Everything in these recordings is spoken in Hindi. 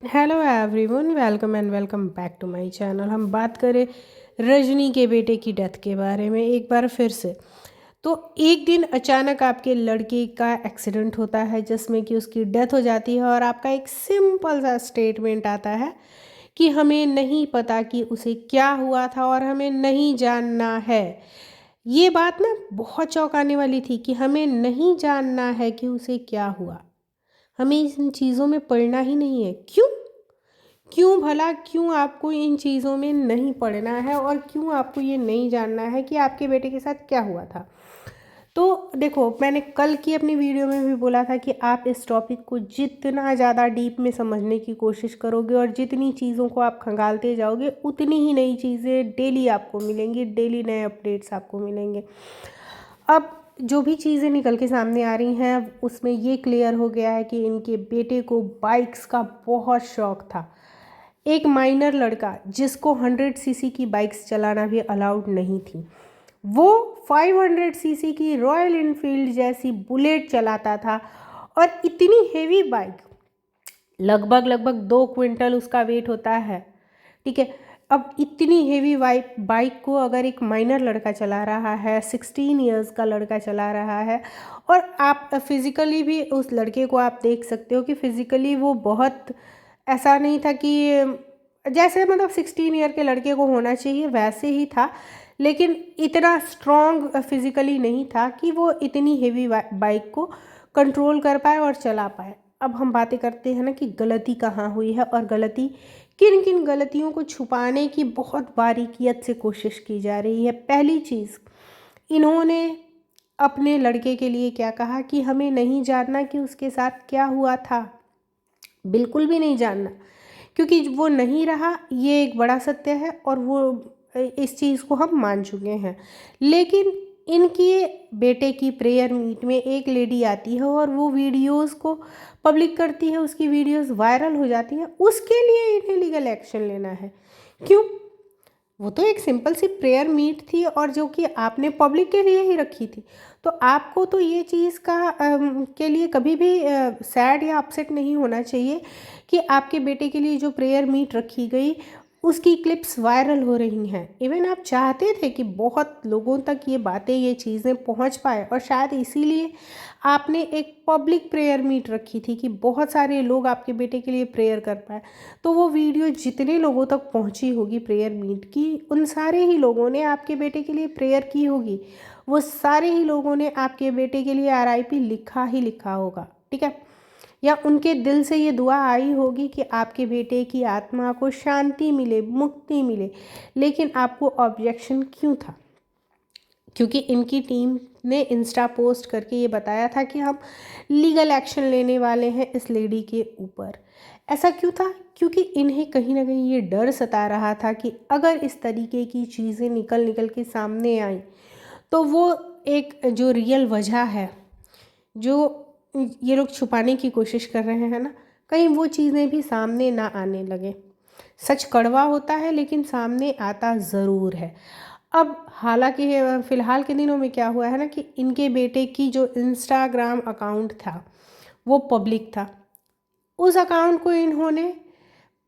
Hello everyone, welcome and welcome back to my channel. हम बात करें रजनी के बेटे की डेथ के बारे में एक बार फिर से। तो एक दिन अचानक आपके लड़के का एक्सीडेंट होता है जिसमें कि उसकी डेथ हो जाती है और आपका एक सिंपल सा स्टेटमेंट आता है कि हमें नहीं पता कि उसे क्या हुआ था और हमें नहीं जानना है। ये बात ना बहुत चौंकाने वाली थी कि हमें नहीं जानना है कि उसे क्या हुआ। हमें इन चीज़ों में पढ़ना ही नहीं है। क्यों? क्यों भला क्यों आपको इन चीज़ों में नहीं पढ़ना है और क्यों आपको ये नहीं जानना है कि आपके बेटे के साथ क्या हुआ था? तो देखो, मैंने कल की अपनी वीडियो में भी बोला था कि आप इस टॉपिक को जितना ज़्यादा डीप में समझने की कोशिश करोगे और जितनी चीज़ों को आप खंगालते जाओगे उतनी ही नई चीज़ें डेली आपको मिलेंगी, डेली नए अपडेट्स आपको मिलेंगे। अब जो भी चीज़ें निकल के सामने आ रही हैं उसमें ये क्लियर हो गया है कि इनके बेटे को बाइक्स का बहुत शौक था। एक माइनर लड़का जिसको 100 सीसी की बाइक्स चलाना भी अलाउड नहीं थी, वो 500 सीसी की रॉयल इनफील्ड जैसी बुलेट चलाता था। और इतनी हेवी बाइक, लगभग लगभग 2 क्विंटल उसका वेट होता है। ठीक है। अब इतनी हेवी बाइक को अगर एक माइनर लड़का चला रहा है, 16 इयर्स का लड़का चला रहा है, और आप फिज़िकली भी उस लड़के को आप देख सकते हो कि फिज़िकली वो बहुत, ऐसा नहीं था कि जैसे मतलब 16 ईयर के लड़के को होना चाहिए वैसे ही था, लेकिन इतना स्ट्रॉन्ग फिज़िकली नहीं था कि वो इतनी हेवी बाइक को कंट्रोल कर पाए और चला पाए। अब हम बातें करते हैं ना कि गलती कहाँ हुई है और गलती किन किन गलतियों को छुपाने की बहुत बारीकियत से कोशिश की जा रही है। पहली चीज़, इन्होंने अपने लड़के के लिए क्या कहा कि हमें नहीं जानना कि उसके साथ क्या हुआ था। बिल्कुल भी नहीं जानना, क्योंकि वो नहीं रहा ये एक बड़ा सत्य है और वो इस चीज़ को हम मान चुके हैं। लेकिन इनके बेटे की प्रेयर मीट में एक लेडी आती है और वो वीडियोस को पब्लिक करती है, उसकी वीडियोस वायरल हो जाती हैं, उसके लिए इन्हें लीगल एक्शन लेना है। क्यों? वो तो एक सिंपल सी प्रेयर मीट थी और जो कि आपने पब्लिक के लिए ही रखी थी। तो आपको तो ये चीज़ का के लिए कभी भी सैड या अपसेट नहीं होना चाहिए कि आपके बेटे के लिए जो प्रेयर मीट रखी गई उसकी क्लिप्स वायरल हो रही हैं। इवन आप चाहते थे कि बहुत लोगों तक ये बातें, ये चीज़ें पहुंच पाए, और शायद इसीलिए आपने एक पब्लिक प्रेयर मीट रखी थी कि बहुत सारे लोग आपके बेटे के लिए प्रेयर कर पाए। तो वो वीडियो जितने लोगों तक पहुंची होगी प्रेयर मीट की, उन सारे ही लोगों ने आपके बेटे के लिए प्रेयर की होगी। वो सारे ही लोगों ने आपके बेटे के लिए आरआईपी लिखा ही लिखा होगा। ठीक है। या उनके दिल से ये दुआ आई होगी कि आपके बेटे की आत्मा को शांति मिले, मुक्ति मिले। लेकिन आपको ऑब्जेक्शन क्यों था? क्योंकि इनकी टीम ने इंस्टा पोस्ट करके ये बताया था कि हम लीगल एक्शन लेने वाले हैं इस लेडी के ऊपर। ऐसा क्यों था? क्योंकि इन्हें कहीं ना कहीं ये डर सता रहा था कि अगर इस तरीके की चीज़ें निकल निकल के सामने आई तो वो एक जो रियल वजह है, जो ये लोग छुपाने की कोशिश कर रहे हैं ना, कहीं वो चीज़ें भी सामने ना आने लगे। सच कड़वा होता है लेकिन सामने आता ज़रूर है। अब हालांकि फ़िलहाल के दिनों में क्या हुआ है ना कि इनके बेटे की जो इंस्टाग्राम अकाउंट था वो पब्लिक था। उस अकाउंट को इन्होंने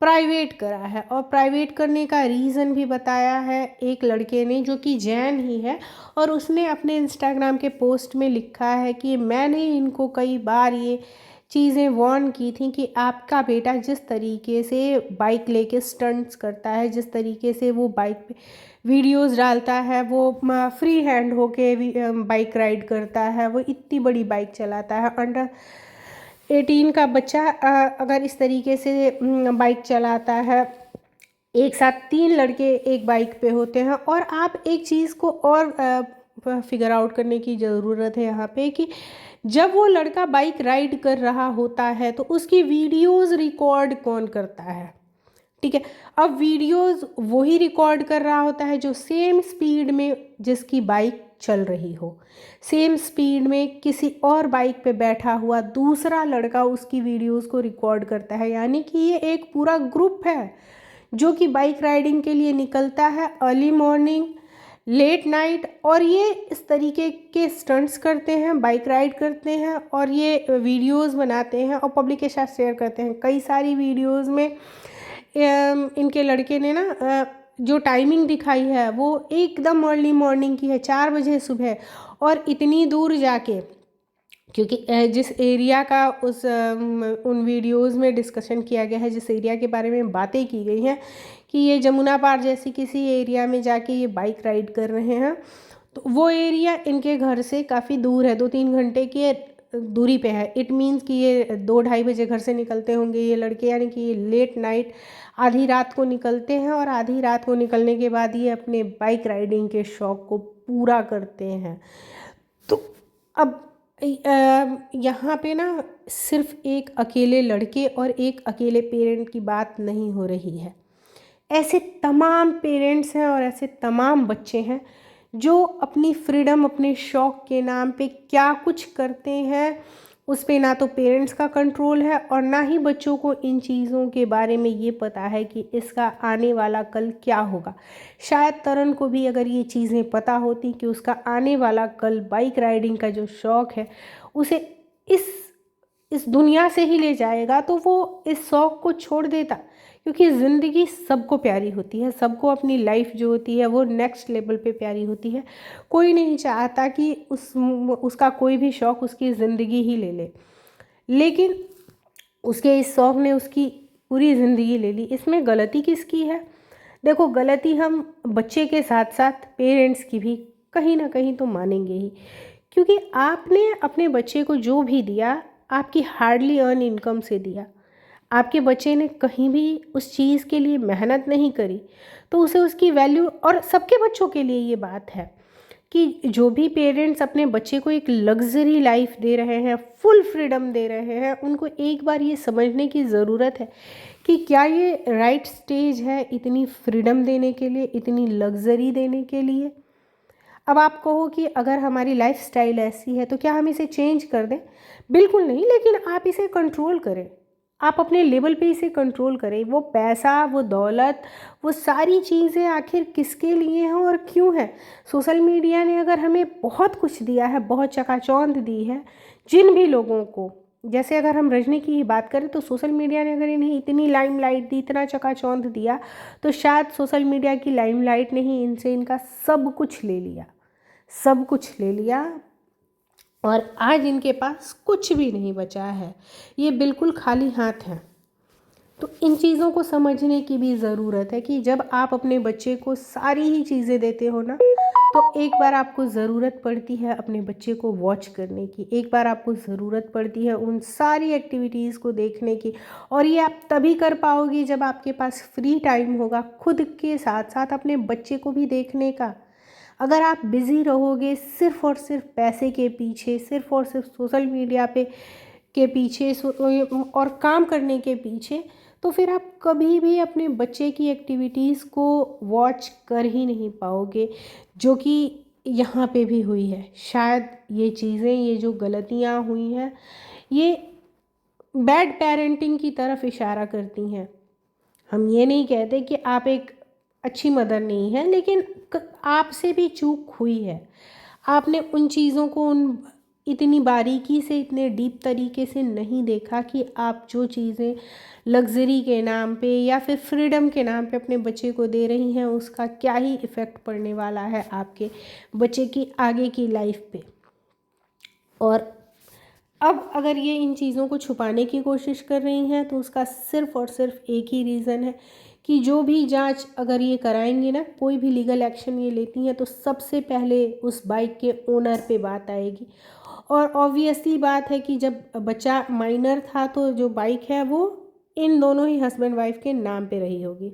प्राइवेट करा है और प्राइवेट करने का रीज़न भी बताया है एक लड़के ने जो कि जैन ही है, और उसने अपने इंस्टाग्राम के पोस्ट में लिखा है कि मैंने इनको कई बार ये चीज़ें वार्न की थी कि आपका बेटा जिस तरीके से बाइक लेके स्टंट्स करता है, जिस तरीके से वो बाइक पे वीडियोस डालता है, वो फ्री हैंड होके बाइक राइड करता है, वो इतनी बड़ी बाइक चलाता है, अंडर 18 का बच्चा अगर इस तरीके से बाइक चलाता है, एक साथ 3 लड़के एक बाइक पे होते हैं। और आप एक चीज़ को और फिगर आउट करने की ज़रूरत है यहाँ पे कि जब वो लड़का बाइक राइड कर रहा होता है तो उसकी वीडियोस रिकॉर्ड कौन करता है? ठीक है। अब वीडियोस वही रिकॉर्ड कर रहा होता है जो सेम स्पीड में जिसकी बाइक चल रही हो, सेम स्पीड में किसी और बाइक पे बैठा हुआ दूसरा लड़का उसकी वीडियोस को रिकॉर्ड करता है। यानी कि ये एक पूरा ग्रुप है जो कि बाइक राइडिंग के लिए निकलता है अर्ली मॉर्निंग, लेट नाइट, और ये इस तरीके के स्टंट्स करते हैं, बाइक राइड करते हैं और ये वीडियोस बनाते हैं और पब्लिक के साथ शेयर करते हैं। कई सारी वीडियोस में इनके लड़के ने ना जो टाइमिंग दिखाई है वो एकदम अर्ली मॉर्निंग की है, 4 बजे सुबह, और इतनी दूर जाके, क्योंकि जिस एरिया का उन वीडियोस में डिस्कशन किया गया है, जिस एरिया के बारे में बातें की गई हैं कि ये जमुना पार जैसी किसी एरिया में जाके ये बाइक राइड कर रहे हैं, तो वो एरिया इनके घर से काफ़ी दूर है, 2-3 घंटे की दूरी पे है। इट मीन्स कि ये 2-2:30 बजे घर से निकलते होंगे ये लड़के, यानी कि ये लेट नाइट आधी रात को निकलते हैं और आधी रात को निकलने के बाद ये अपने बाइक राइडिंग के शौक़ को पूरा करते हैं। तो अब यहाँ पे ना सिर्फ एक अकेले लड़के और एक अकेले पेरेंट की बात नहीं हो रही है। ऐसे तमाम पेरेंट्स हैं और ऐसे तमाम बच्चे हैं जो अपनी फ्रीडम, अपने शौक़ के नाम पे क्या कुछ करते हैं, उस पे ना तो पेरेंट्स का कंट्रोल है और ना ही बच्चों को इन चीज़ों के बारे में ये पता है कि इसका आने वाला कल क्या होगा। शायद तरुण को भी अगर ये चीज़ें पता होती कि उसका आने वाला कल बाइक राइडिंग का जो शौक़ है उसे इस दुनिया से ही ले जाएगा, तो वो इस शौक़ को छोड़ देता। क्योंकि ज़िंदगी सबको प्यारी होती है, सबको अपनी लाइफ जो होती है वो नेक्स्ट लेवल पे प्यारी होती है। कोई नहीं चाहता कि उसका कोई भी शौक़ उसकी ज़िंदगी ही ले ले, लेकिन उसके इस शौक़ ने उसकी पूरी ज़िंदगी ले ली। इसमें गलती किसकी है? देखो, गलती हम बच्चे के साथ साथ पेरेंट्स की भी कहीं ना कहीं तो मानेंगे ही, क्योंकि आपने अपने बच्चे को जो भी दिया आपकी हार्डली अर्न इनकम से दिया। आपके बच्चे ने कहीं भी उस चीज़ के लिए मेहनत नहीं करी, तो उसे उसकी वैल्यू, और सबके बच्चों के लिए ये बात है कि जो भी पेरेंट्स अपने बच्चे को एक लग्जरी लाइफ दे रहे हैं, फुल फ्रीडम दे रहे हैं, उनको एक बार ये समझने की ज़रूरत है कि क्या ये राइट स्टेज है इतनी फ्रीडम देने के लिए, इतनी लग्जरी देने के लिए। अब आप कहो कि अगर हमारी लाइफ स्टाइल ऐसी है तो क्या हम इसे चेंज कर दें? बिल्कुल नहीं, लेकिन आप इसे कंट्रोल करें, आप अपने लेवल पे इसे कंट्रोल करें। वो पैसा, वो दौलत, वो सारी चीज़ें आखिर किसके लिए हैं और क्यों हैं? सोशल मीडिया ने अगर हमें बहुत कुछ दिया है, बहुत चकाचौंध दी है जिन भी लोगों को, जैसे अगर हम रजनी की ही बात करें तो सोशल मीडिया ने अगर इन्हें इतनी लाइमलाइट दी, इतना चकाचौंध दिया, तो शायद सोशल मीडिया की लाइमलाइट ने ही इनसे इनका सब कुछ ले लिया, सब कुछ ले लिया, और आज इनके पास कुछ भी नहीं बचा है, ये बिल्कुल खाली हाथ हैं। तो इन चीज़ों को समझने की भी ज़रूरत है कि जब आप अपने बच्चे को सारी ही चीज़ें देते हो ना, तो एक बार आपको ज़रूरत पड़ती है अपने बच्चे को वॉच करने की, एक बार आपको ज़रूरत पड़ती है उन सारी एक्टिविटीज़ को देखने की, और ये आप तभी कर पाओगे जब आपके पास फ्री टाइम होगा खुद के साथ साथ अपने बच्चे को भी देखने का। अगर आप बिज़ी रहोगे सिर्फ़ और सिर्फ पैसे के पीछे, सिर्फ़ और सिर्फ सोशल मीडिया पे के पीछे और काम करने के पीछे, तो फिर आप कभी भी अपने बच्चे की एक्टिविटीज़ को वॉच कर ही नहीं पाओगे, जो कि यहाँ पे भी हुई है। शायद ये चीज़ें, ये जो गलतियाँ हुई हैं, ये बैड पेरेंटिंग की तरफ इशारा करती हैं। हम ये नहीं कहते कि आप एक अच्छी मदर नहीं है, लेकिन आपसे भी चूक हुई है। आपने उन चीज़ों को इतनी बारीकी से, इतने डीप तरीके से नहीं देखा कि आप जो चीज़ें लग्जरी के नाम पे या फिर फ्रीडम के नाम पे अपने बच्चे को दे रही हैं, उसका क्या ही इफ़ेक्ट पड़ने वाला है आपके बच्चे की आगे की लाइफ पे। और अब अगर ये इन चीज़ों को छुपाने की कोशिश कर रही हैं, तो उसका सिर्फ़ और सिर्फ एक ही रीज़न है कि जो भी जांच अगर ये कराएंगे ना, कोई भी लीगल एक्शन ये लेती हैं, तो सबसे पहले उस बाइक के ओनर पे बात आएगी। और ऑब्वियसली बात है कि जब बच्चा माइनर था तो जो बाइक है वो इन दोनों ही हस्बैंड वाइफ के नाम पे रही होगी।